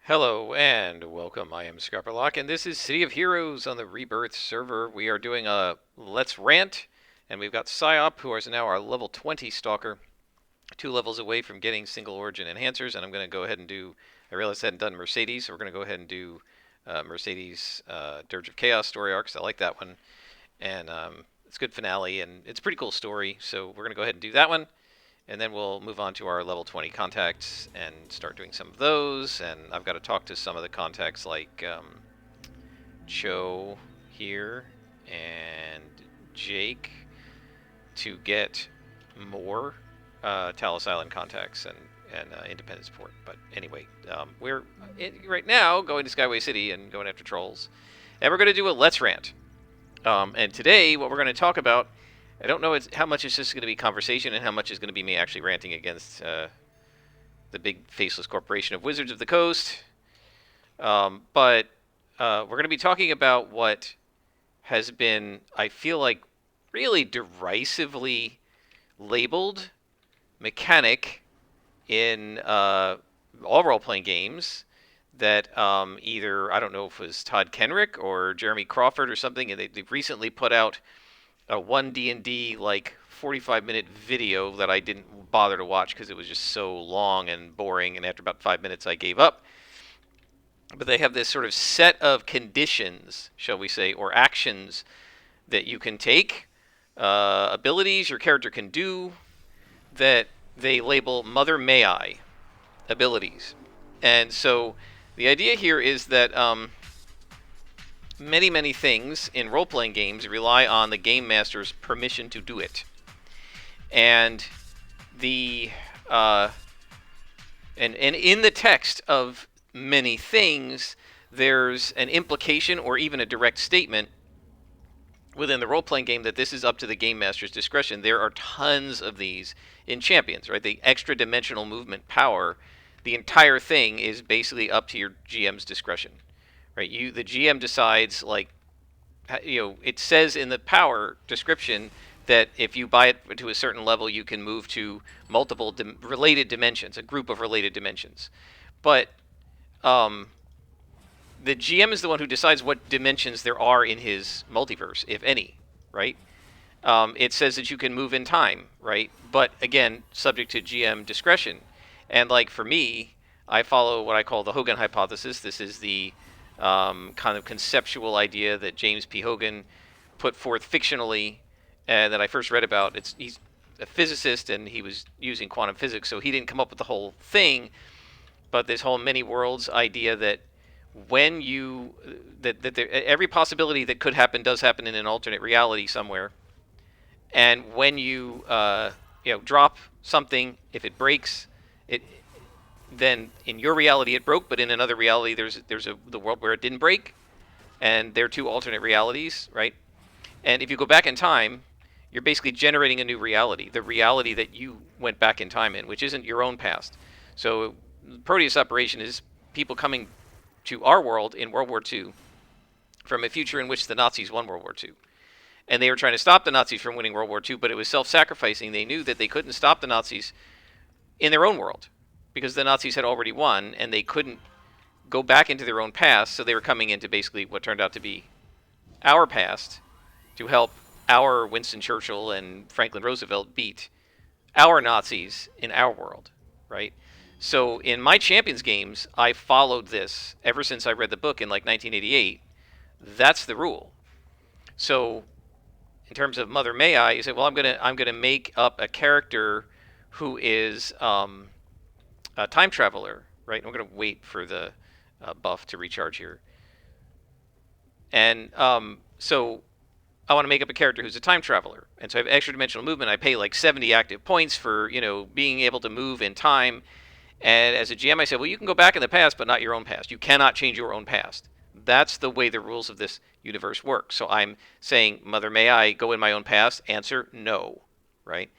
Hello and welcome. I am Scrapperlock, and this is City of Heroes on the Rebirth server. We are doing a Let's Rant, and we've got Psyop, who is now our level 20 Stalker, 2 levels away from getting single origin enhancers. And I'm going to go ahead and do. I realized I hadn't done Mercedes, so we're going to go ahead and do Mercedes Dirge of Chaos story arcs. I like that one, and it's a good finale, and it's a pretty cool story. So we're going to go ahead and do that one. And then we'll move on to our level 20 contacts and start doing some of those. And I've got to talk to some of the contacts like Cho here and Jake to get more Talos Island contacts and Independence Port. But anyway, we're right now going to Skyway City and going after trolls. And we're going to do a Let's Rant. And today, what we're going to talk about, I don't know how much it's just going to be conversation and how much is going to be me actually ranting against the big faceless corporation of Wizards of the Coast. But we're going to be talking about what has been, I feel like, really derisively labeled mechanic in all role-playing games that either, I don't know if it was Todd Kenrick or Jeremy Crawford or something, and they've recently put out a one D&D like 45-minute video that I didn't bother to watch because it was just so long and boring, and after about 5 minutes I gave up. But they have this sort of set of conditions, shall we say, or actions that you can take, abilities your character can do, that they label Mother May I abilities. And so the idea here is that many things in role-playing games rely on the game master's permission to do it, and the and in the text of many things, there's an implication or even a direct statement within the role-playing game that this is up to the game master's discretion. There are tons of these in Champions, right? The extra dimensional movement power, the entire thing is basically up to your GM's discretion. Right, the GM decides, like, it says in the power description that if you buy it to a certain level, you can move to multiple related dimensions, a group of related dimensions. But the GM is the one who decides what dimensions there are in his multiverse, if any, right? It says that you can move in time, right? But again, subject to GM discretion. And like for me, I follow what I call the Hogan hypothesis. This is the kind of conceptual idea that James P. Hogan put forth fictionally that I first read about. He's a physicist and he was using quantum physics, so he didn't come up with the whole thing, but this whole many worlds idea that when you every possibility that could happen does happen in an alternate reality somewhere, and when you drop something, if it breaks, then in your reality it broke, but in another reality there's the world where it didn't break, and they're two alternate realities, right? And if you go back in time, you're basically generating a new reality, the reality that you went back in time in, which isn't your own past. So Proteus operation is people coming to our world in World War II from a future in which the Nazis won World War II. And they were trying to stop the Nazis from winning World War II, but it was self-sacrificing. They knew that they couldn't stop the Nazis in their own world, because the Nazis had already won, and they couldn't go back into their own past, so they were coming into basically what turned out to be our past to help our Winston Churchill and Franklin Roosevelt beat our Nazis in our world, right? So in my Champions games, I followed this ever since I read the book in like 1988. That's the rule. So in terms of Mother May I, you say, well, I'm gonna make up a character who is a time traveler, right? I'm going to wait for the buff to recharge here. And so I want to make up a character who's a time traveler. And so I have extra dimensional movement. I pay like 70 active points for, being able to move in time. And as a GM, I said, well, you can go back in the past, but not your own past. You cannot change your own past. That's the way the rules of this universe work. So I'm saying, Mother, may I go in my own past? Answer, no, right?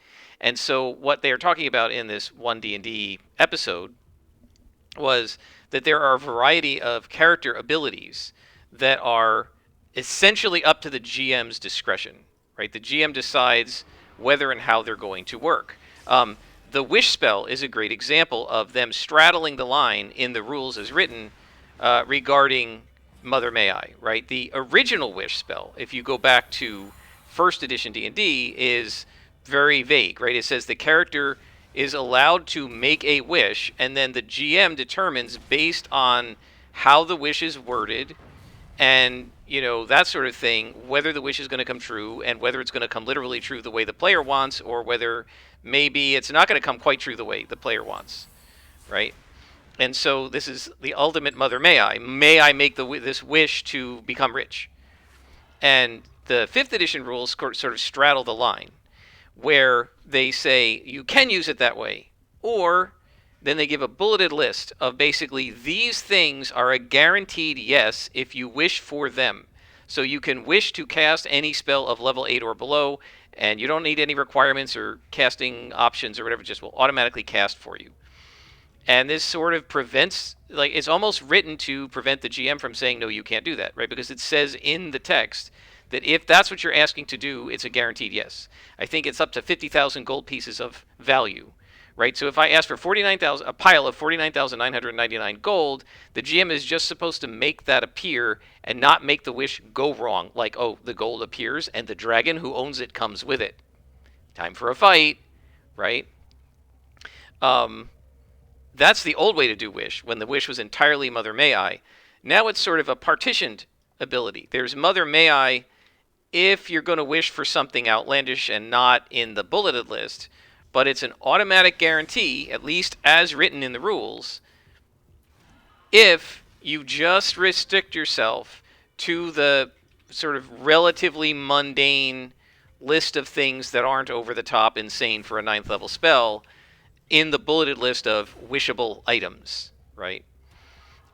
And so what they are talking about in this one D&D episode was that there are a variety of character abilities that are essentially up to the GM's discretion, right? The GM decides whether and how they're going to work. the wish spell is a great example of them straddling the line in the rules as written regarding Mother May I, right? The original wish spell, if you go back to first edition D&D, is very vague, right? It says the character is allowed to make a wish, and then the GM determines based on how the wish is worded and that sort of thing, whether the wish is going to come true and whether it's going to come literally true the way the player wants, or whether maybe it's not going to come quite true the way the player wants, right? And so this is the ultimate Mother May I. May I make this wish to become rich? And the 5th edition rules sort of straddle the line, where they say you can use it that way, or then they give a bulleted list of basically these things are a guaranteed yes if you wish for them. So you can wish to cast any spell of level 8 or below, and you don't need any requirements or casting options or whatever, just will automatically cast for you. And this sort of prevents, it's almost written to prevent the GM from saying, no, you can't do that, right? Because it says in the text that if that's what you're asking to do, it's a guaranteed yes. I think it's up to 50,000 gold pieces of value. Right, so if I ask for a pile of 49,999 gold, the GM is just supposed to make that appear and not make the wish go wrong. Like, oh, the gold appears and the dragon who owns it comes with it. Time for a fight, right? That's the old way to do wish, when the wish was entirely Mother May I. Now it's sort of a partitioned ability. There's Mother May I if you're going to wish for something outlandish and not in the bulleted list. But it's an automatic guarantee, at least as written in the rules, if you just restrict yourself to the sort of relatively mundane list of things that aren't over the top insane for a 9th level spell in the bulleted list of wishable items, right?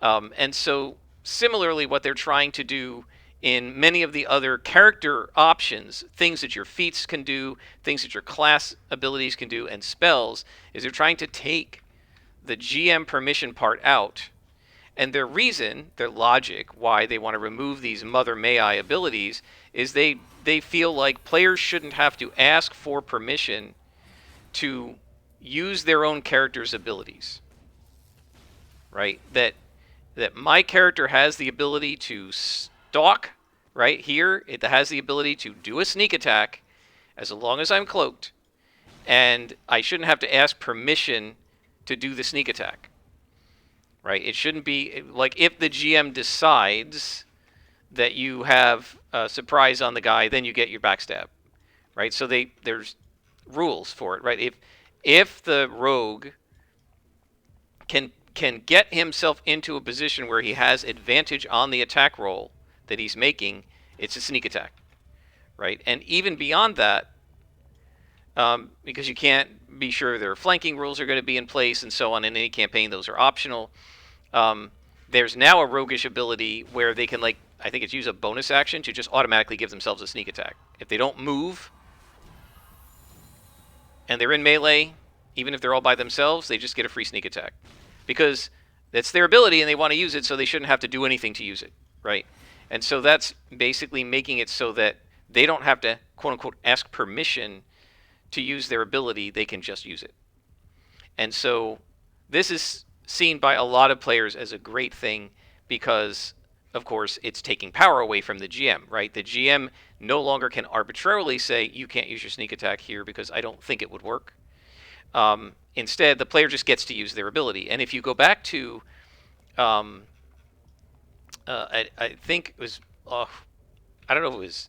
And so similarly, what they're trying to do in many of the other character options, things that your feats can do, things that your class abilities can do, and spells, is they're trying to take the GM permission part out. And their reason, their logic, why they want to remove these Mother May I abilities is they feel like players shouldn't have to ask for permission to use their own character's abilities. Right? That my character has the ability to stalk, right here. It has the ability to do a sneak attack as long as I'm cloaked, and I shouldn't have to ask permission to do the sneak attack, right? It shouldn't be like if the GM decides that you have a surprise on the guy, then you get your backstab, right? So there's rules for it, right? If the rogue can get himself into a position where he has advantage on the attack roll that he's making, it's a sneak attack, right? And even beyond that, because you can't be sure their flanking rules are going to be in place and so on in any campaign, those are optional. There's now a roguish ability where they can, I think it's use a bonus action to just automatically give themselves a sneak attack. If they don't move and they're in melee, even if they're all by themselves, they just get a free sneak attack. Because that's their ability and they want to use it, so they shouldn't have to do anything to use it, right? And so that's basically making it so that they don't have to, quote-unquote, ask permission to use their ability. They can just use it. And so this is seen by a lot of players as a great thing because, of course, it's taking power away from the GM, right? The GM no longer can arbitrarily say, you can't use your sneak attack here because I don't think it would work. Instead, the player just gets to use their ability. And if you go back to... I think it was, I don't know if it was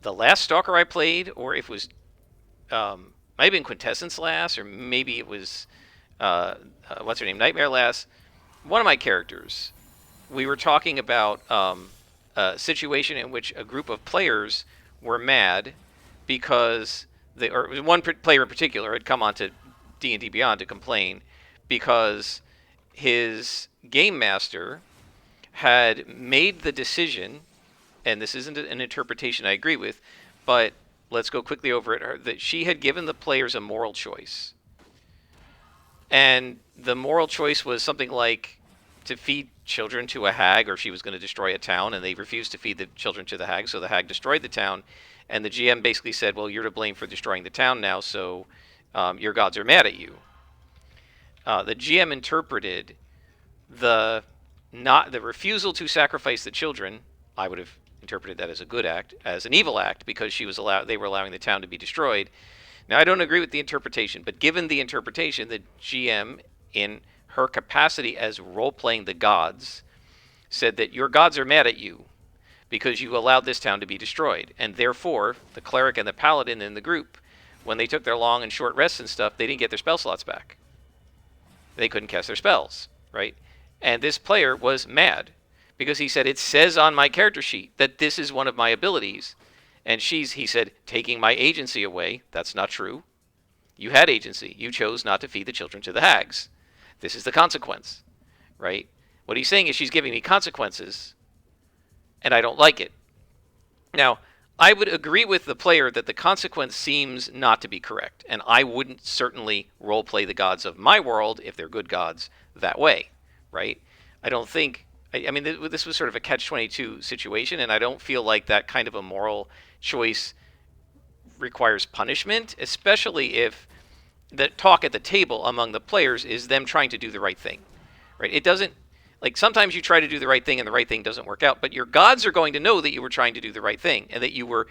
the last Stalker I played, or if it was, might have been Quintessence Lass, or maybe it was, what's her name, Nightmare Lass. One of my characters, we were talking about a situation in which a group of players were mad because, or one player in particular had come onto D&D Beyond to complain because his game master had made the decision, and this isn't an interpretation I agree with, but let's go quickly over it, that she had given the players a moral choice. And the moral choice was something like to feed children to a hag, or she was going to destroy a town, and they refused to feed the children to the hag, so the hag destroyed the town. And the GM basically said, well, you're to blame for destroying the town now, so your gods are mad at you. The GM interpreted the refusal to sacrifice the children. I would have interpreted that as a good act, as an evil act, because they were allowing the town to be destroyed. Now, I don't agree with the interpretation, but given the interpretation, the GM, in her capacity as role-playing the gods, said that your gods are mad at you because you allowed this town to be destroyed. And therefore, the cleric and the paladin in the group, when they took their long and short rests and stuff, they didn't get their spell slots back. They couldn't cast their spells, right? And this player was mad because he said, it says on my character sheet that this is one of my abilities. And he said, taking my agency away. That's not true. You had agency. You chose not to feed the children to the hags. This is the consequence, right? What he's saying is she's giving me consequences, and I don't like it. Now, I would agree with the player that the consequence seems not to be correct, and I wouldn't certainly roleplay the gods of my world, if they're good gods, that way, right? I don't think... I mean, this was sort of a catch-22 situation, and I don't feel like that kind of a moral choice requires punishment, especially if the talk at the table among the players is them trying to do the right thing, right? It doesn't... Like, sometimes you try to do the right thing and the right thing doesn't work out, but your gods are going to know that you were trying to do the right thing and that you were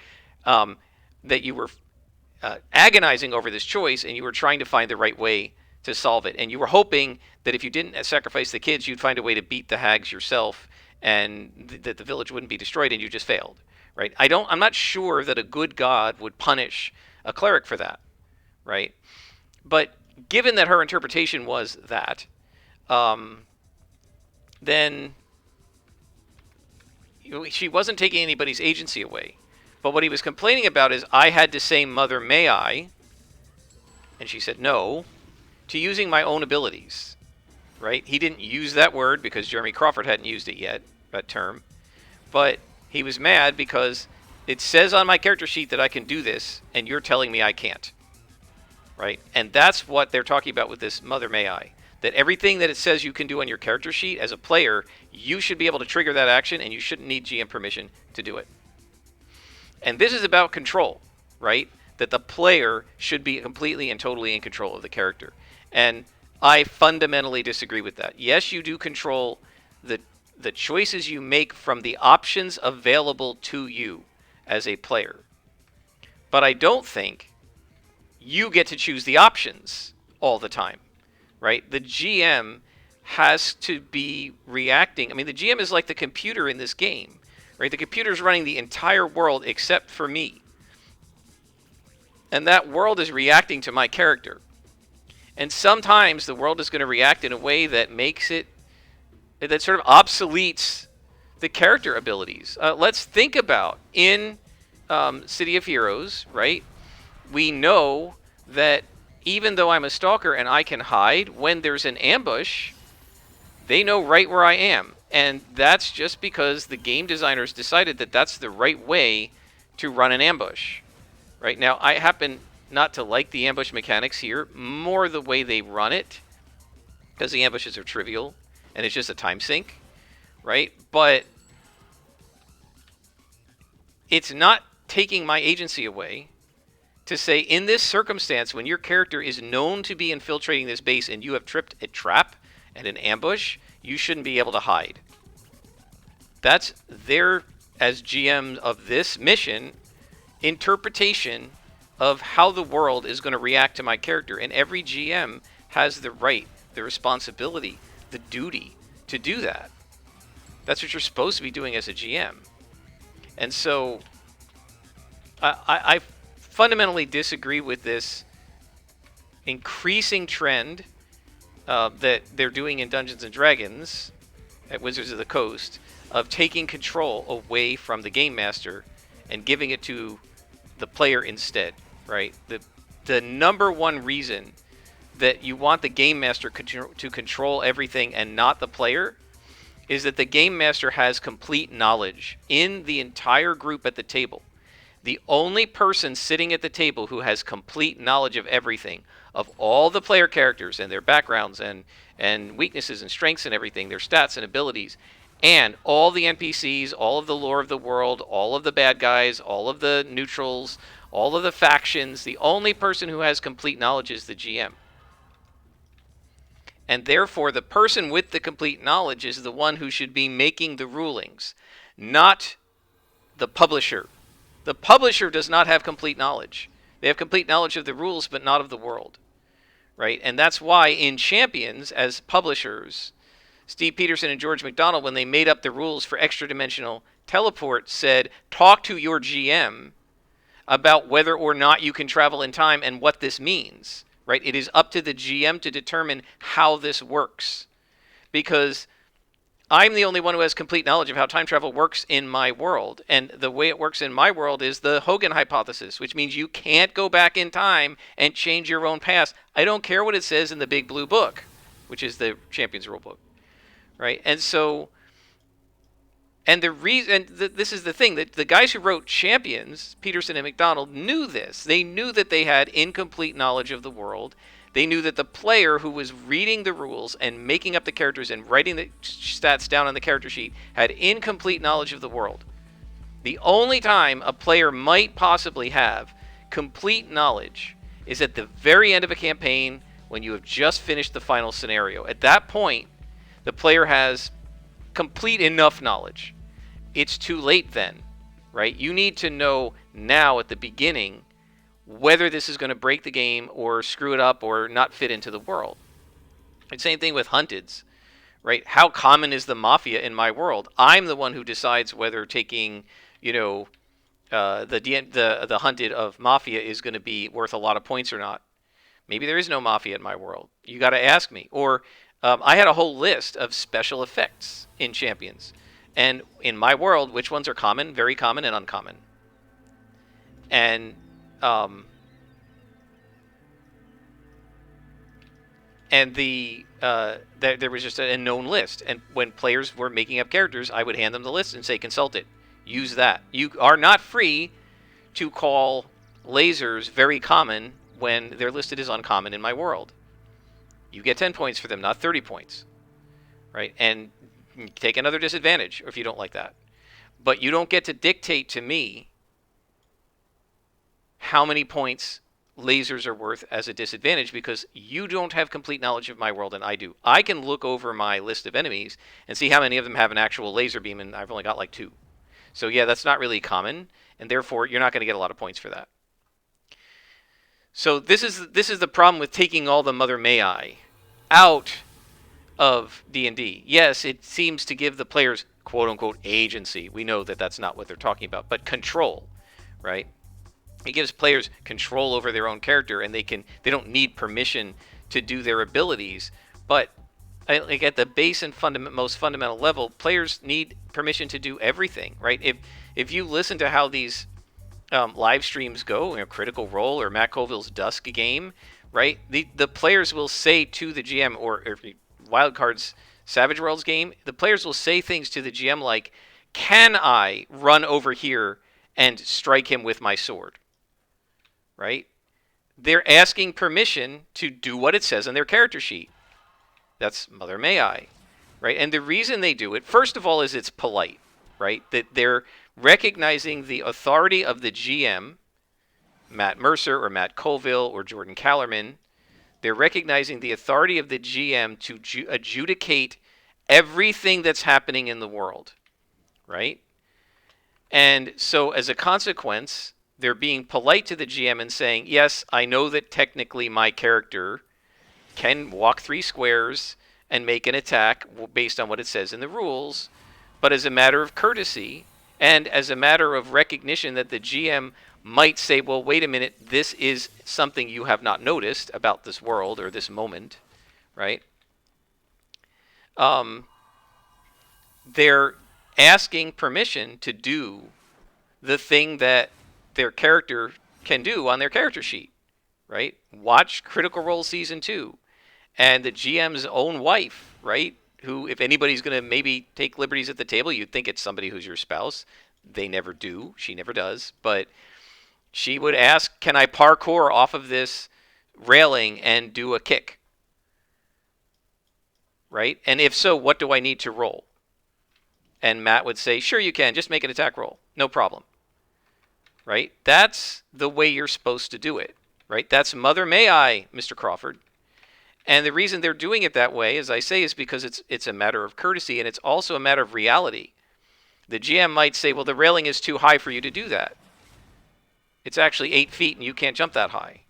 agonizing over this choice and you were trying to find the right way to solve it. And you were hoping that if you didn't sacrifice the kids, you'd find a way to beat the hags yourself and that the village wouldn't be destroyed, and you just failed, right? I'm not sure that a good god would punish a cleric for that, right? But given that her interpretation was that, then she wasn't taking anybody's agency away. But what he was complaining about is, I had to say, Mother, may I? And she said no, to using my own abilities, right? He didn't use that word because Jeremy Crawford hadn't used it yet, that term. But he was mad because it says on my character sheet that I can do this, and you're telling me I can't, right? And that's what they're talking about with this Mother, may I? That everything that it says you can do on your character sheet as a player, you should be able to trigger that action, and you shouldn't need GM permission to do it. And this is about control, right? That the player should be completely and totally in control of the character. And I fundamentally disagree with that. Yes, you do control the choices you make from the options available to you as a player. But I don't think you get to choose the options all the time, right? The GM has to be reacting. I mean, the GM is like the computer in this game, right? The computer's running the entire world except for me. And that world is reacting to my character. And sometimes the world is going to react in a way that makes it, that sort of obsoletes the character abilities. Let's think about in City of Heroes, right? We know that even though I'm a stalker and I can hide, when there's an ambush, they know right where I am. And that's just because the game designers decided that that's the right way to run an ambush. Right now, I happen not to like the ambush mechanics here, more the way they run it, because the ambushes are trivial and it's just a time sink, right? But it's not taking my agency away to say, in this circumstance, when your character is known to be infiltrating this base and you have tripped a trap and an ambush, you shouldn't be able to hide. That's their, as GM of this mission, interpretation of how the world is going to react to my character. And every GM has the right, the responsibility, the duty to do that. That's what you're supposed to be doing as a GM. And so I fundamentally disagree with this increasing trend that they're doing in Dungeons & Dragons at Wizards of the Coast of taking control away from the Game Master and giving it to the player instead, right? The number one reason that you want the Game Master to control everything and not the player is that the Game Master has complete knowledge in the entire group at the table. The only person sitting at the table who has complete knowledge of everything, of all the player characters and their backgrounds and weaknesses and strengths and everything, their stats and abilities, and all the NPCs, all of the lore of the world, all of the bad guys, all of the neutrals, all of the factions. The only person who has complete knowledge is the GM. And therefore, the person with the complete knowledge is the one who should be making the rulings, not the publisher. The publisher does not have complete knowledge. They have complete knowledge of the rules, but not of the world, right? And that's why in Champions, as publishers, Steve Peterson and George McDonald, when they made up the rules for extra-dimensional teleport, said, talk to your GM about whether or not you can travel in time and what this means, right? It is up to the GM to determine how this works, because I'm the only one who has complete knowledge of how time travel works in my world. And the way it works in my world is the Hogan hypothesis, which means you can't go back in time and change your own past. I don't care what it says in the Big Blue Book, which is the Champions Rulebook, right? And so, and the reason, this is the thing, that the guys who wrote Champions, Peterson and McDonald, knew this. They knew that they had incomplete knowledge of the world. They knew that the player who was reading the rules and making up the characters and writing the stats down on the character sheet had incomplete knowledge of the world. The only time a player might possibly have complete knowledge is at the very end of a campaign when you have just finished the final scenario. At that point, the player has complete enough knowledge. It's too late then, right? You need to know now at the beginning whether this is going to break the game or screw it up or not fit into the world. And same thing with hunteds, right? How common is the mafia in my world? I'm the one who decides whether taking, the hunted of mafia is going to be worth a lot of points or not. Maybe there is no mafia in my world. You got to ask me. Or I had a whole list of special effects in Champions. And in my world, which ones are common, very common, and uncommon? And there was just a known list, and when players were making up characters, I would hand them the list and say, consult it, use that. You are not free to call lasers very common when they're listed as uncommon in my world. You get 10 points for them, not 30 points, right? And take another disadvantage if you don't like that. But you don't get to dictate to me how many points lasers are worth as a disadvantage, because you don't have complete knowledge of my world and I do. I can look over my list of enemies and see how many of them have an actual laser beam, and I've only got like 2. So yeah, that's not really common, and therefore you're not going to get a lot of points for that. So this is the problem with taking all the Mother May I out of D&D. Yes, it seems to give the players quote-unquote agency. We know that that's not what they're talking about, but control, right? It gives players control over their own character, and they don't need permission to do their abilities. But like at the base and most fundamental level, players need permission to do everything, right? If you listen to how these live streams go, Critical Role or Matt Colville's Dusk game, right? The players will say to the GM, or Wildcard's Savage Worlds game, the players will say things to the GM like, "Can I run over here and strike him with my sword?" Right? They're asking permission to do what it says on their character sheet. That's Mother May I, right? And the reason they do it, first of all, is it's polite, right? That they're recognizing the authority of the GM, Matt Mercer or Matt Colville or Jordan Callerman. They're recognizing the authority of the GM to adjudicate everything that's happening in the world, right? And so as a consequence, they're being polite to the GM and saying, yes, I know that technically my character can walk 3 squares and make an attack based on what it says in the rules, but as a matter of courtesy and as a matter of recognition that the GM might say, well, wait a minute, this is something you have not noticed about this world or this moment, right? They're asking permission to do the thing that their character can do on their character sheet, right? Watch Critical Role Season 2. And the GM's own wife, right? Who, if anybody's going to maybe take liberties at the table, you'd think it's somebody who's your spouse. They never do. She never does. But she would ask, can I parkour off of this railing and do a kick? Right? And if so, what do I need to roll? And Matt would say, sure you can. Just make an attack roll. No problem. right? That's the way you're supposed to do it, right? That's Mother May I, Mr. Crawford. And the reason they're doing it that way, as I say, is because it's a matter of courtesy, and it's also a matter of reality. The GM might say, well, the railing is too high for you to do that. It's actually 8 feet, and you can't jump that high.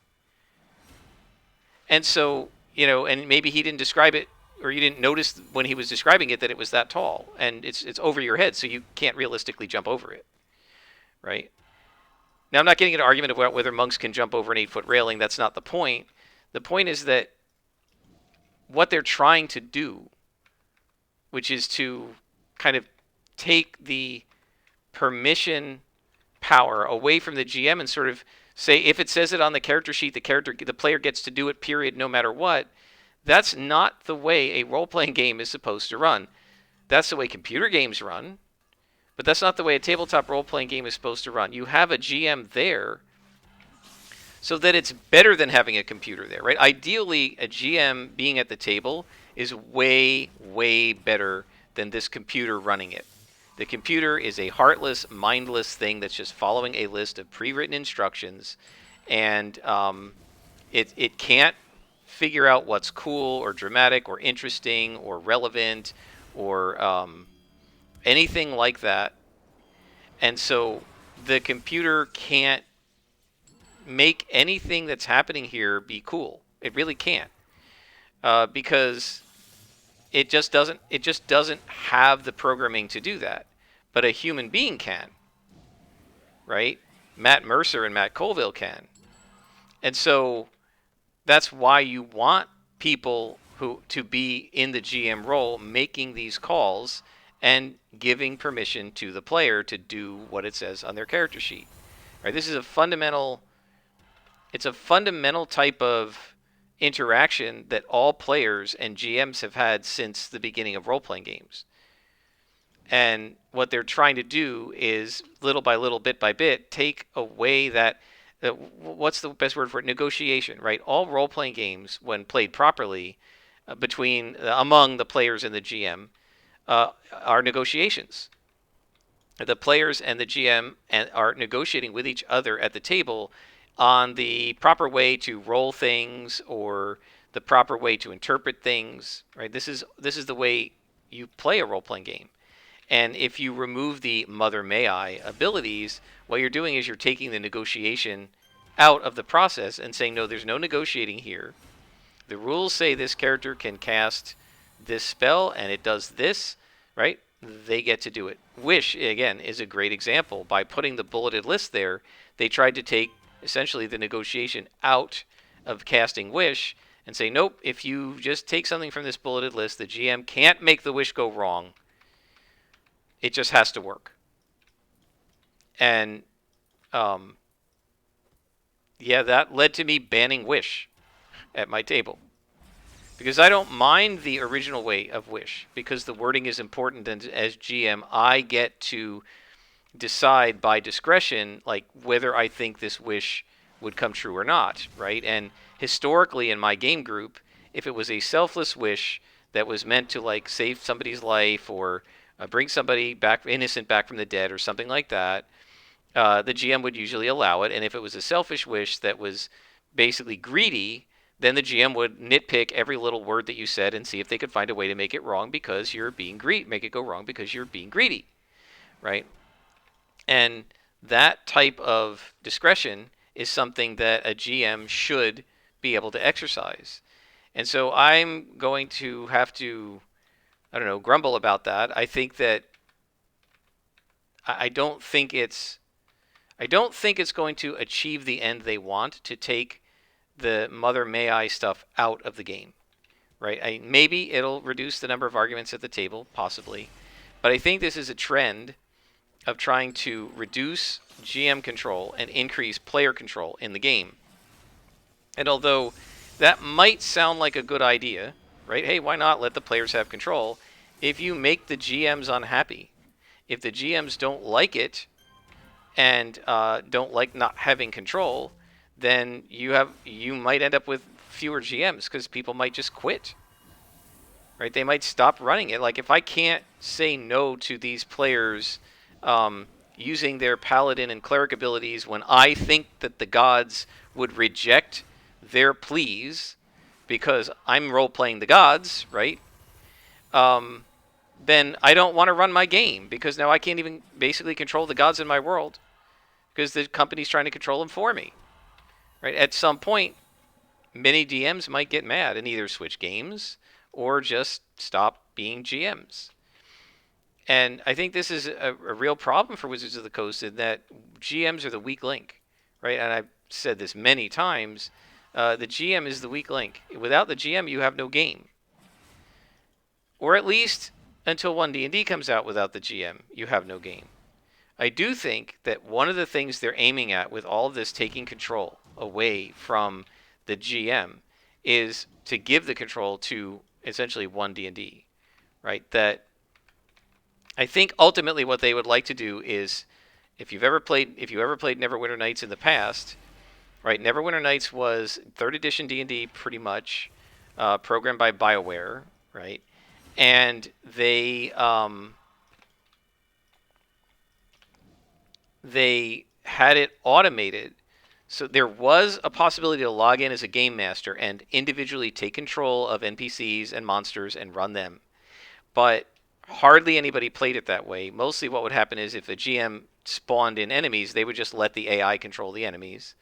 And so, and maybe he didn't describe it, or you didn't notice when he was describing it that it was that tall, and it's over your head, so you can't realistically jump over it, right? Now, I'm not getting into an argument about whether monks can jump over an 8-foot railing. That's not the point. The point is that what they're trying to do, which is to kind of take the permission power away from the GM and sort of say, if it says it on the character sheet, the player gets to do it, period, no matter what. That's not the way a role-playing game is supposed to run. That's the way computer games run, but that's not the way a tabletop role-playing game is supposed to run. You have a GM there so that it's better than having a computer there, right? Ideally, a GM being at the table is way, way better than this computer running it. The computer is a heartless, mindless thing that's just following a list of pre-written instructions, and it can't figure out what's cool or dramatic or interesting or relevant or anything like that. And so the computer can't make anything that's happening here be cool. It really can't, because it just doesn't have the programming to do that. But a human being can, right? Matt Mercer and Matt Colville can. And so that's why you want people who to be in the GM role making these calls and giving permission to the player to do what it says on their character sheet. Right? This is a fundamental type of interaction that all players and GMs have had since the beginning of role-playing games. And what they're trying to do is, little by little, bit by bit, take away that, what's the best word for it? Negotiation, right? All role-playing games, when played properly, among the players and the GM, are negotiations. The players and the GM are negotiating with each other at the table on the proper way to roll things or the proper way to interpret things, right? This is the way you play a role-playing game. And if you remove the Mother May I abilities, what you're doing is you're taking the negotiation out of the process and saying, no, there's no negotiating here. The rules say this character can cast this spell and it does this, right? They get to do it. Wish, again, is a great example. By putting the bulleted list there, they tried to take essentially the negotiation out of casting Wish and say, nope, if you just take something from this bulleted list, the GM can't make the wish go wrong. It just has to work. And that led to me banning Wish at my table. Because I don't mind the original way of Wish, because the wording is important, and as GM, I get to decide by discretion, like, whether I think this wish would come true or not, right? And historically in my game group, if it was a selfless wish that was meant to, like, save somebody's life or bring somebody innocent back from the dead or something like that, the GM would usually allow it. And if it was a selfish wish that was basically greedy, then the GM would nitpick every little word that you said and see if they could find a way to make it wrong because you're being greedy, make it go wrong because you're being greedy, right? And that type of discretion is something that a GM should be able to exercise. And so I'm going to have to, grumble about that. I think that I don't think it's going to achieve the end they want to take the Mother May I stuff out of the game, right? Maybe it'll reduce the number of arguments at the table, possibly, but I think this is a trend of trying to reduce GM control and increase player control in the game. And although that might sound like a good idea, right? Hey, why not let the players have control? If you make the GMs unhappy, if the GMs don't like it and don't like not having control, then you might end up with fewer GMs because people might just quit, right? They might stop running it. Like, if I can't say no to these players using their paladin and cleric abilities when I think that the gods would reject their pleas because I'm role playing the gods, right? Then I don't want to run my game because now I can't even basically control the gods in my world because the company's trying to control them for me, right? At some point, many DMs might get mad and either switch games or just stop being GMs. And I think this is a real problem for Wizards of the Coast in that GMs are the weak link, right? And I've said this many times. The GM is the weak link. Without the GM, you have no game. Or at least until 1D&D comes out without the GM, you have no game. I do think that one of the things they're aiming at with all of this taking control away from the GM is to give the control to essentially 1D&D, right? That I think ultimately what they would like to do is, if you ever played Neverwinter Nights in the past, right? Neverwinter Nights was 3rd edition D&D pretty much, programmed by BioWare, right? And they had it automated, so there was a possibility to log in as a game master and individually take control of NPCs and monsters and run them, but hardly anybody played it that way. Mostly what would happen is if a GM spawned in enemies, they would just let the AI control the enemies.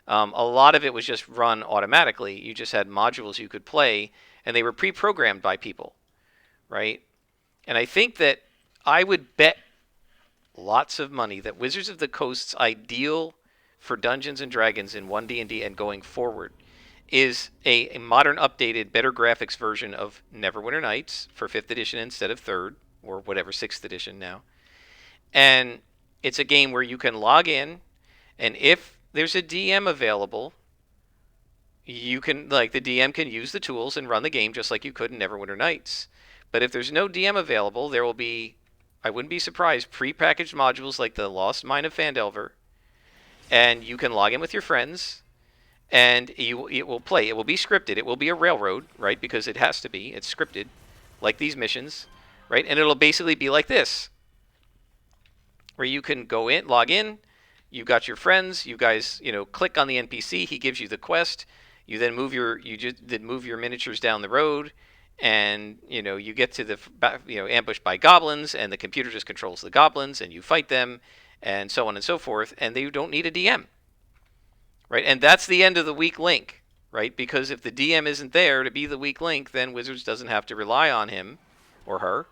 A lot of it was just run automatically. You just had modules you could play, and they were pre-programmed by people, right? And I think that I would bet lots of money that Wizards of the Coast's ideal for Dungeons and Dragons in 1D&D and going forward is a modern, updated, better graphics version of Neverwinter Nights for 5th edition instead of 3rd, or whatever, 6th edition now. And it's a game where you can log in, and if there's a DM available, you can, like, the DM can use the tools and run the game just like you could in Neverwinter Nights. But if there's no DM available, there will be, I wouldn't be surprised, pre-packaged modules like the Lost Mine of Phandelver, and you can log in with your friends, and it will play. It will be scripted. It will be a railroad, right? Because it has to be. It's scripted, like these missions, right? And it'll basically be like this, where you can go in, log in, you've got your friends, you guys, click on the NPC, he gives you the quest, you then move your miniatures down the road, and you get to the ambushed by goblins, and the computer just controls the goblins, and you fight them, and so on and so forth, and you don't need a DM. Right, and that's the end of the weak link, right? Because if the DM isn't there to be the weak link, then Wizards doesn't have to rely on him or her,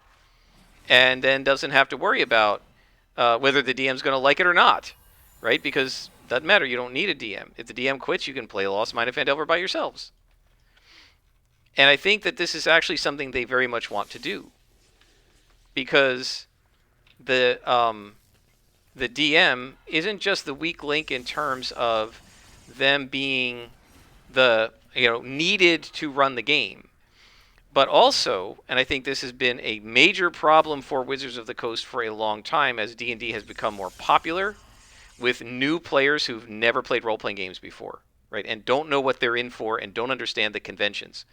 and then doesn't have to worry about whether the DM's going to like it or not, right? Because it doesn't matter. You don't need a DM. If the DM quits, you can play Lost Mine of Phandelver by yourselves. And I think that this is actually something they very much want to do, because the DM isn't just the weak link in terms of them being the needed to run the game, but also, and I think this has been a major problem for Wizards of the Coast for a long time as D&D has become more popular with new players who've never played role-playing games before, right, and don't know what they're in for and don't understand the conventions.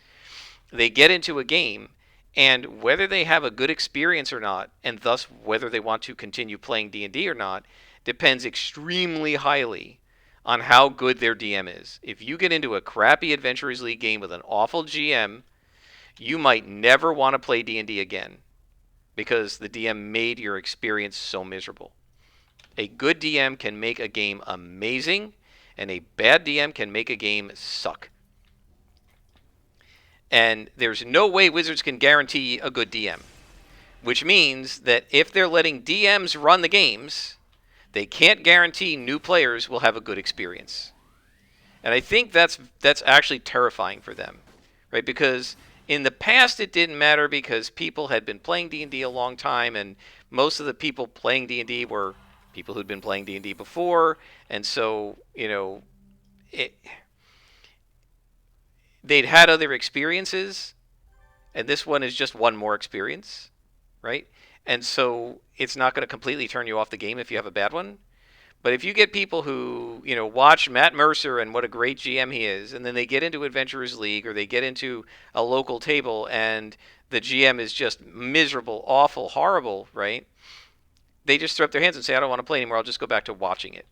They get into a game, and whether they have a good experience or not, and thus whether they want to continue playing D&D or not, depends extremely highly on how good their DM is. If you get into a crappy Adventurers League game with an awful GM, you might never want to play D&D again because the DM made your experience so miserable. A good DM can make a game amazing, and a bad DM can make a game suck. And there's no way Wizards can guarantee a good DM, which means that if they're letting DMs run the games, they can't guarantee new players will have a good experience. And I think that's actually terrifying for them, right? Because in the past it didn't matter because people had been playing D&D a long time, and most of the people playing D&D were people who'd been playing D&D before, and so, they'd had other experiences, and this one is just one more experience, right? And so it's not going to completely turn you off the game if you have a bad one. But if you get people who, watch Matt Mercer and what a great GM he is, and then they get into Adventurers League or they get into a local table and the GM is just miserable, awful, horrible, right? they just throw up their hands and say, I don't want to play anymore. I'll just go back to watching it.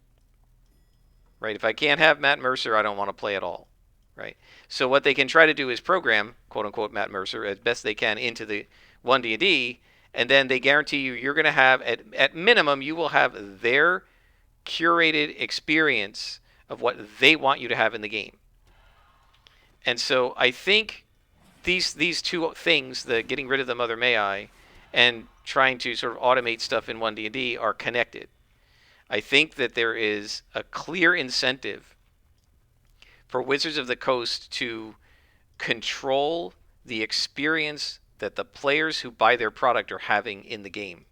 Right? If I can't have Matt Mercer, I don't want to play at all. Right? So what they can try to do is program, quote unquote, Matt Mercer as best they can into the 1D&D, and then they guarantee you're going to have, at minimum, you will have their curated experience of what they want you to have in the game. And so I think these two things, the getting rid of the Mother May I and trying to sort of automate stuff in 1D&D, are connected. I think that there is a clear incentive for Wizards of the Coast to control the experience that the players who buy their product are having in the game.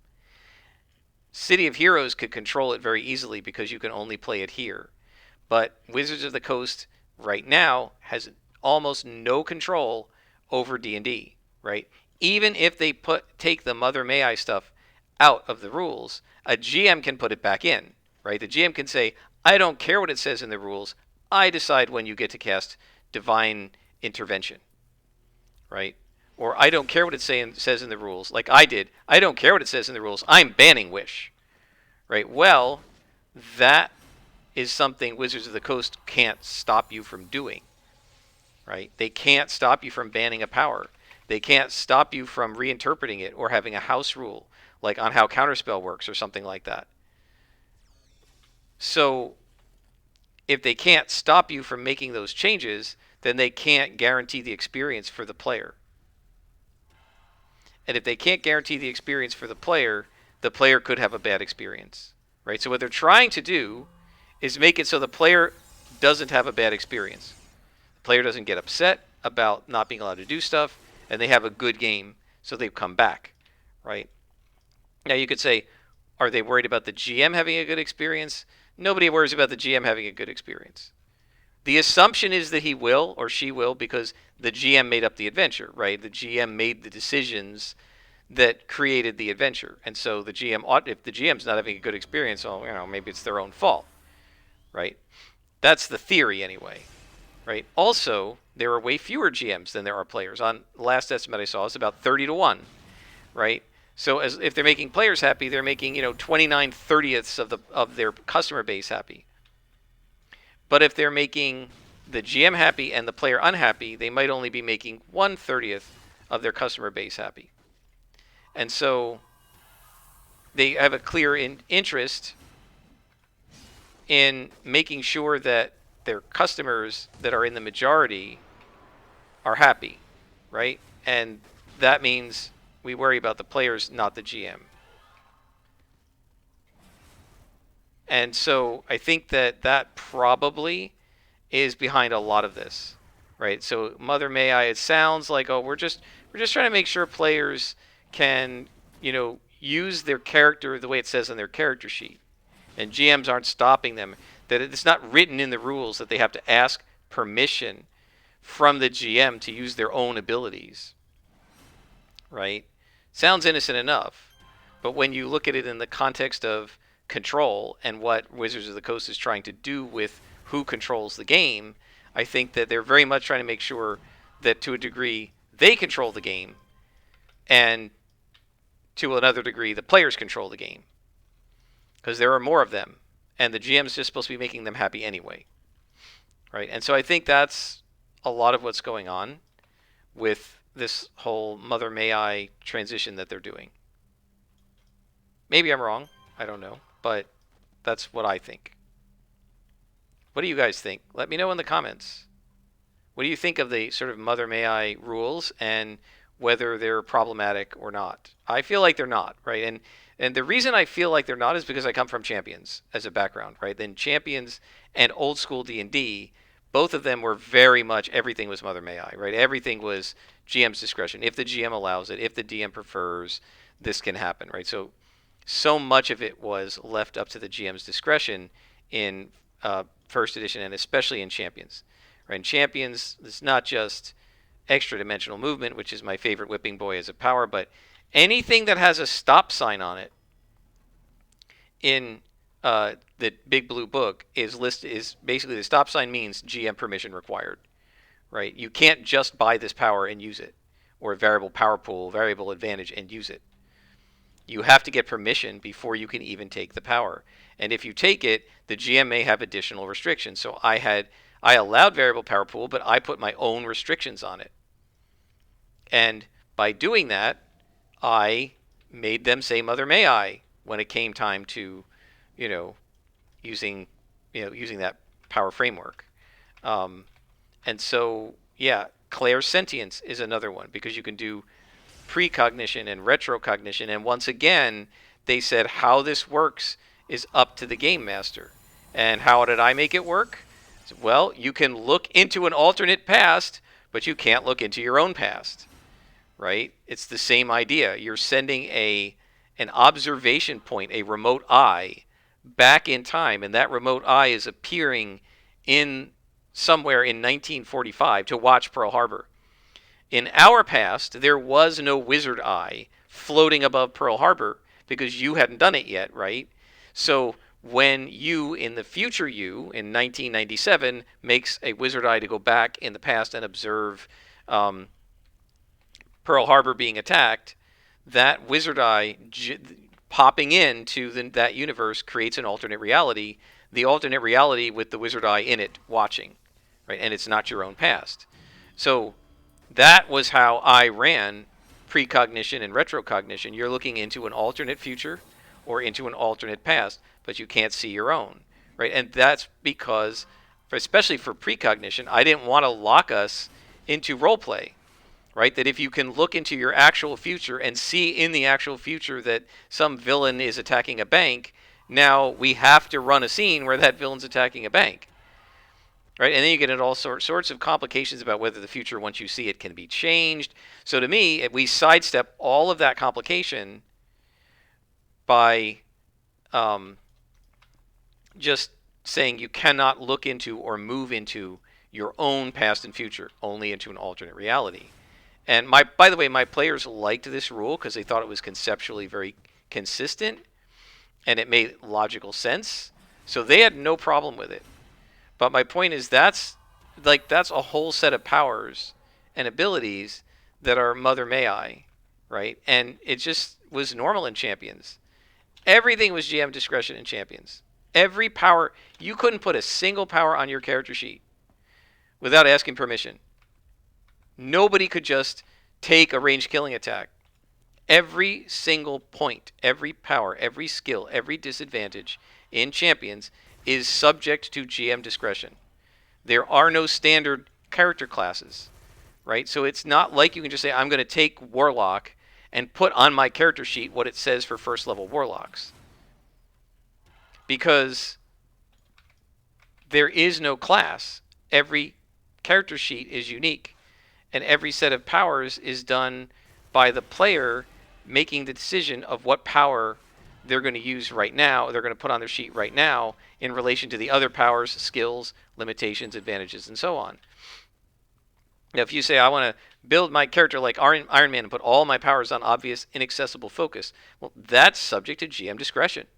City of Heroes could control it very easily because you can only play it here. But Wizards of the Coast right now has almost no control over D&D, right? Even if they take the Mother May I stuff out of the rules, a GM can put it back in, right? The GM can say, I don't care what it says in the rules. I decide when you get to cast Divine Intervention, right? Or I don't care what it says in the rules, like I did. I don't care what it says in the rules. I'm banning Wish, right? Well, that is something Wizards of the Coast can't stop you from doing, right? They can't stop you from banning a power. They can't stop you from reinterpreting it or having a house rule, like on how Counterspell works or something like that. So if they can't stop you from making those changes, then they can't guarantee the experience for the player. And if they can't guarantee the experience for the player could have a bad experience, right? So what they're trying to do is make it so the player doesn't have a bad experience. The player doesn't get upset about not being allowed to do stuff, and they have a good game, so they've come back, right? Now you could say, are they worried about the GM having a good experience? Nobody worries about the GM having a good experience. The assumption is that he will or she will because the GM made up the adventure, right? The GM made the decisions that created the adventure. And so the GM if the GM's not having a good experience, well, maybe it's their own fault, right? That's the theory anyway, right? Also, there are way fewer GMs than there are players. On the last estimate I saw, it's about 30-1, right? So if they're making players happy, they're making 29/30ths of their customer base happy. But if they're making the GM happy and the player unhappy, they might only be making 1/30th of their customer base happy. And so they have a clear interest in making sure that their customers that are in the majority are happy, right? And that means we worry about the players, not the GM. And so I think that probably is behind a lot of this, right? So Mother May I, it sounds like, we're just trying to make sure players can, use their character the way it says on their character sheet. And GMs aren't stopping them. That it's not written in the rules that they have to ask permission from the GM to use their own abilities, right? Sounds innocent enough. But when you look at it in the context of control and what Wizards of the Coast is trying to do with who controls the game, I think that they're very much trying to make sure that to a degree they control the game, and to another degree the players control the game, because there are more of them and the GM's just supposed to be making them happy anyway, right? And so I think that's a lot of what's going on with this whole Mother May I transition that they're doing. Maybe I'm wrong, I don't know, but that's what I think. What do you guys think? Let me know in the comments. What do you think of the sort of Mother May I rules and whether they're problematic or not? I feel like they're not, right? And the reason I feel like they're not is because I come from Champions as a background, right? Then Champions and old school D&D, both of them were very much, everything was Mother May I, right? Everything was GM's discretion. If the GM allows it, if the DM prefers, this can happen, right? So much of it was left up to the GM's discretion in first edition and especially in Champions. Right? In Champions, it's not just extra dimensional movement, which is my favorite whipping boy as a power, but anything that has a stop sign on it in the Big Blue Book is basically, the stop sign means GM permission required. Right? You can't just buy this power and use it, or a variable power pool, variable advantage and use it. You have to get permission before you can even take the power. And if you take it, the GM may have additional restrictions. So I allowed variable power pool, but I put my own restrictions on it. And by doing that, I made them say "Mother may I" when it came time to, you know, using, using that power framework. And so, yeah, clairsentience is another one because you can do precognition and retrocognition. And once again, they said how this works is up to the game master. And how did I make it work? Well, you can look into an alternate past, but you can't look into your own past, right? It's the same idea. You're sending an observation point, a remote eye, back in time, and that remote eye is appearing in somewhere in 1945 to watch Pearl Harbor. In our past, there was no wizard eye floating above Pearl Harbor because you hadn't done it yet, right? So when you, in the future you, in 1997, makes a wizard eye to go back in the past and observe Pearl Harbor being attacked, that wizard eye popping into that universe creates an alternate reality. The alternate reality with the wizard eye in it watching, right? And it's not your own past. So that was how I ran precognition and retrocognition. You're looking into an alternate future or into an alternate past, but you can't see your own, right? And that's because, especially for precognition, I didn't want to lock us into roleplay, right? That if you can look into your actual future and see in the actual future that some villain is attacking a bank, now we have to run a scene where that villain's attacking a bank. Right, and then you get into all sorts of complications about whether the future, once you see it, can be changed. So to me, we sidestep all of that complication by just saying you cannot look into or move into your own past and future, only into an alternate reality. And by the way, my players liked this rule because they thought it was conceptually very consistent and it made logical sense. So they had no problem with it. But my point is that's a whole set of powers and abilities that are Mother May I, right? And it just was normal in Champions. Everything was GM discretion in Champions. Every power, you couldn't put a single power on your character sheet without asking permission. Nobody could just take a ranged killing attack. Every single point, every power, every skill, every disadvantage in Champions is subject to GM discretion. There are no standard character classes, right? So it's not like you can just say, I'm going to take Warlock and put on my character sheet what it says for first level Warlocks. Because there is no class. Every character sheet is unique, and every set of powers is done by the player making the decision of what power they're going to use right now, they're going to put on their sheet right now in relation to the other powers, skills, limitations, advantages, and so on. Now, if you say, I want to build my character like Iron Man and put all my powers on obvious, inaccessible focus, well, that's subject to GM discretion.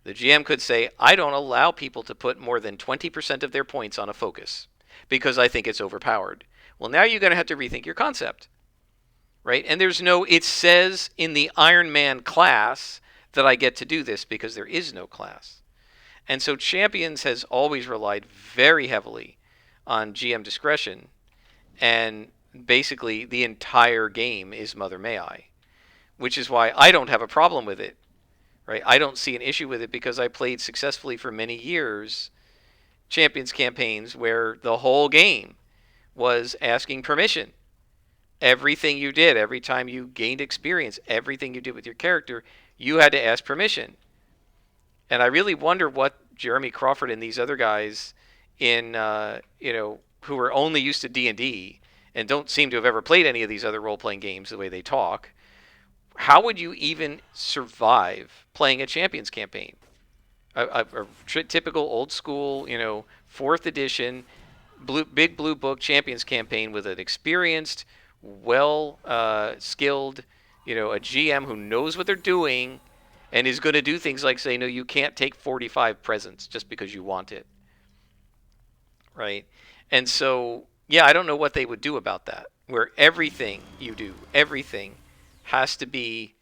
The GM could say, I don't allow people to put more than 20% of their points on a focus because I think it's overpowered. Well, now you're going to have to rethink your concept, right? And it says in the Iron Man class that I get to do this because there is no class. And so Champions has always relied very heavily on GM discretion, and basically the entire game is Mother May I, which is why I don't have a problem with it, right? I don't see an issue with it because I played successfully for many years Champions campaigns where the whole game was asking permission. Everything you did, every time you gained experience, everything you did with your character, you had to ask permission. And I really wonder what Jeremy Crawford and these other guys in, who are only used to D&D and don't seem to have ever played any of these other role-playing games the way they talk, how would you even survive playing a Champions campaign? A typical old school, 4th edition, big blue book Champions campaign with an experienced, well-skilled, a GM who knows what they're doing and is going to do things like say, no, you can't take 45 presents just because you want it, right? And so, yeah, I don't know what they would do about that, where everything you do, everything has to be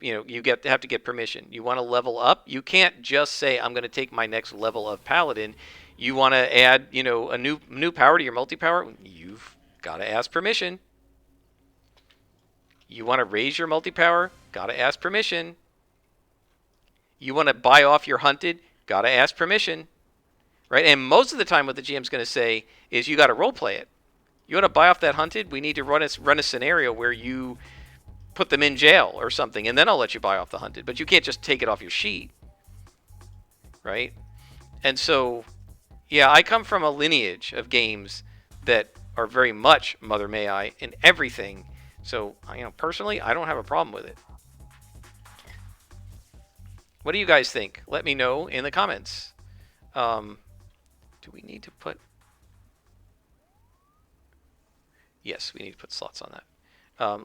you have to get permission. You want to level up, you can't just say I'm going to take my next level of paladin. You want to add, a new power to your multi-power, you've got to ask permission. You want to raise your multi-power, got to ask permission. You want to buy off your hunted, got to ask permission. Right? And most of the time what the GM's going to say is you got to role play it. You want to buy off that hunted, we need to run a scenario where you put them in jail or something, and then I'll let you buy off the hunted. But you can't just take it off your sheet. Right? And so, yeah, I come from a lineage of games that are very much Mother May I in everything. So, personally, I don't have a problem with it. What do you guys think? Let me know in the comments. Do we need to put... Yes, we need to put slots on that.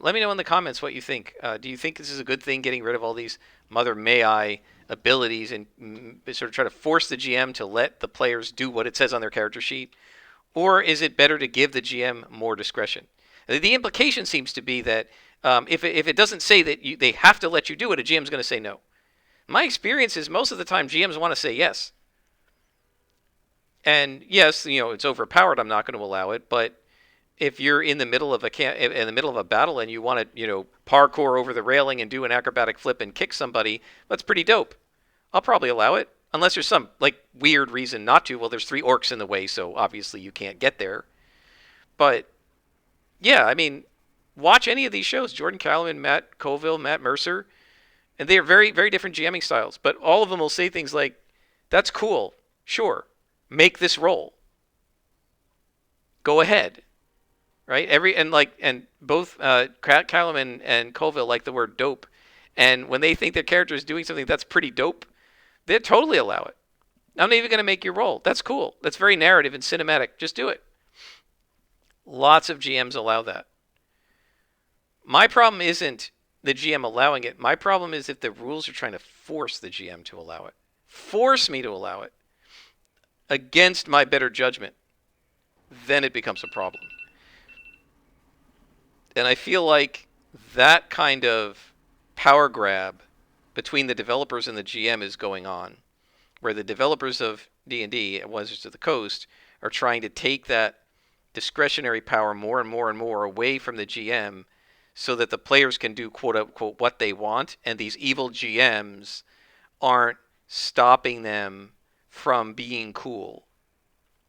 Let me know in the comments what you think. Do you think this is a good thing, getting rid of all these Mother May I abilities and sort of try to force the GM to let the players do what it says on their character sheet? Or is it better to give the GM more discretion? The implication seems to be that if it doesn't say that they have to let you do it, a GM's going to say no. My experience is most of the time GMs want to say yes. And yes, it's overpowered, I'm not going to allow it, but if you're in the middle of a battle and you want to, parkour over the railing and do an acrobatic flip and kick somebody, that's pretty dope. I'll probably allow it, unless there's some weird reason not to. Well, there's 3 orcs in the way, so obviously you can't get there. But yeah, watch any of these shows: Jordan Callahan, Matt Colville, Matt Mercer, and they are very, very different GMing styles. But all of them will say things like, "That's cool, sure, make this roll. Go ahead." Right? And both Callum and Colville like the word dope. And when they think their character is doing something that's pretty dope, they totally allow it. I'm not even going to make you roll. That's cool. That's very narrative and cinematic. Just do it. Lots of GMs allow that. My problem isn't the GM allowing it. My problem is if the rules are trying to force the GM to allow it. Force me to allow it against my better judgment. Then it becomes a problem. And I feel like that kind of power grab between the developers and the GM is going on, where the developers of D&D, Wizards of the Coast, are trying to take that discretionary power more and more and more away from the GM so that the players can do quote-unquote what they want, and these evil GMs aren't stopping them from being cool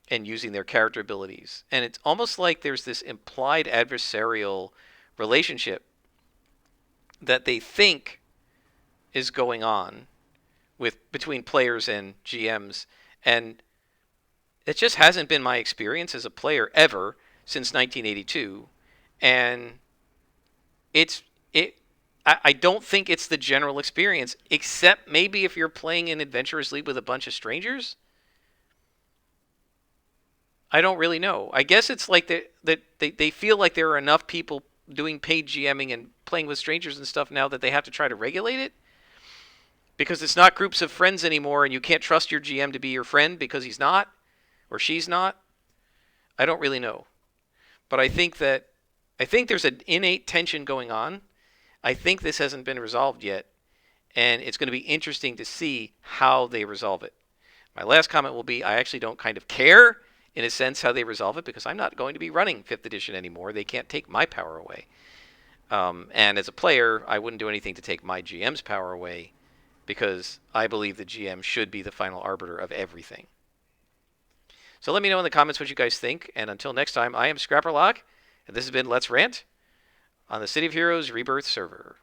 and using their character abilities. And it's almost like there's this implied adversarial relationship that they think is going on between players and GMs, and it just hasn't been my experience as a player ever since 1982. And I don't think it's the general experience, except maybe if you're playing in Adventurers League with a bunch of strangers. I don't really know. I guess it's like they feel like there are enough people doing paid GMing and playing with strangers and stuff now that they have to try to regulate it. Because it's not groups of friends anymore, and you can't trust your GM to be your friend because he's not, or she's not. I don't really know. But I think there's an innate tension going on. I think this hasn't been resolved yet, and it's going to be interesting to see how they resolve it. My last comment will be, I actually don't kind of care, in a sense, how they resolve it, because I'm not going to be running 5th edition anymore. They can't take my power away. And as a player, I wouldn't do anything to take my GM's power away, because I believe the GM should be the final arbiter of everything. So let me know in the comments what you guys think, and until next time, I am Scrapperlock, and this has been Let's Rant on the City of Heroes Rebirth server.